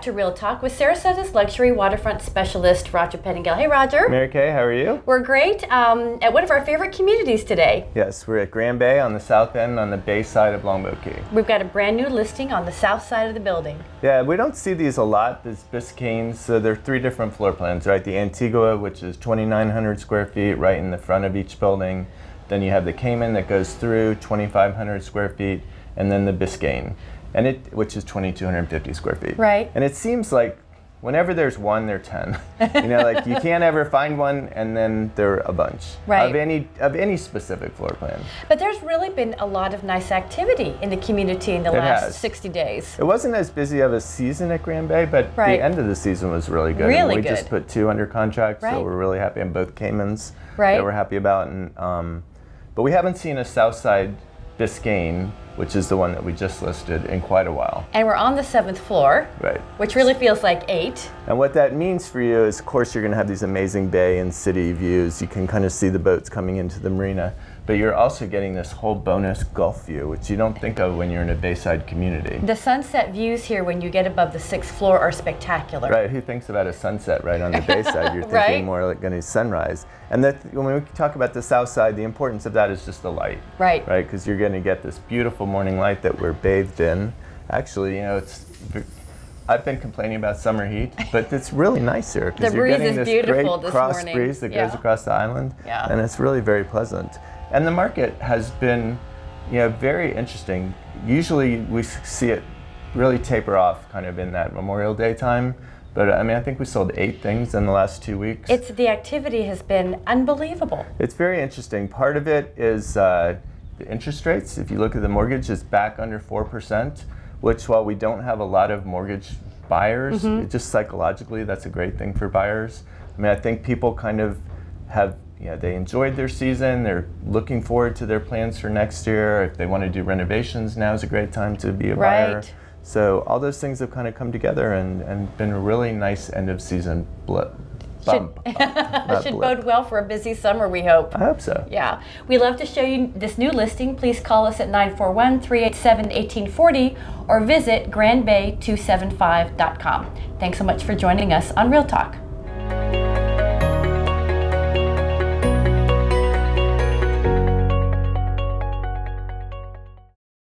to Real Talk with Sarasota's luxury waterfront specialist, Roger Pettingill. Hey, Roger. Mary Kay, how are you? We're great. At one of our favorite communities today. Yes, we're at Grand Bay on the south end on the bay side of Longboat Key. We've got a brand new listing on the south side of the building. Yeah, we don't see these a lot, these Biscaynes. So there are three different floor plans, right? The Antigua, which is 2,900 square feet right in the front of each building. Then you have the Cayman that goes through 2,500 square feet, and then the Biscayne, which is 2,250 square feet. Right. And it seems like whenever there's one, there are 10. You know, like you can't ever find one, and then there are a bunch. Right. Of any specific floor plan. But there's really been a lot of nice activity in the community in the last 60 days. It wasn't as busy of a season at Grand Bay, but Right. the end of the season was really good. Really and we good. just put 2 under contract, Right. so we're really happy on both Caymans Right. that we're happy about. And but we haven't seen a Southside Biscayne, which is the one that we just listed, in quite a while. And we're on the 7th floor, Right. which really feels like 8. And what that means for you is, of course, you're going to have these amazing bay and city views. You can kind of see the boats coming into the marina, but you're also getting this whole bonus Gulf view, which you don't think of when you're in a bayside community. The sunset views here when you get above the 6th floor are spectacular. Right, who thinks about a sunset right on the bayside? You're thinking Right. more like a sunrise. And when we talk about the south side, the importance of that is just the light. Right. Right, because you're going to get this beautiful morning light that we're bathed in. Actually, you know, I've been complaining about summer heat, but it's really nice here because The you're breeze getting is this beautiful great this cross morning. breeze that Yeah. goes across the island, Yeah. and it's really very pleasant. And the market has been, you know, very interesting. Usually we see it really taper off kind of in that Memorial Day time. But I mean, I think we sold 8 things in the last 2 weeks. The activity has been unbelievable. It's very interesting. Part of it is the interest rates. If you look at the mortgage, it's back under 4%, which while we don't have a lot of mortgage buyers, it just psychologically, that's a great thing for buyers. I mean, I think people kind of have, you know, they enjoyed their season. They're looking forward to their plans for next year. If they want to do renovations, now is a great time to be a buyer. Right. So all those things have kind of come together and been a really nice end of season bump. Should bode well for a busy summer, we hope. I hope so. Yeah. We love to show you this new listing. Please call us at 941-387-1840 or visit grandbay275.com. Thanks so much for joining us on Real Talk.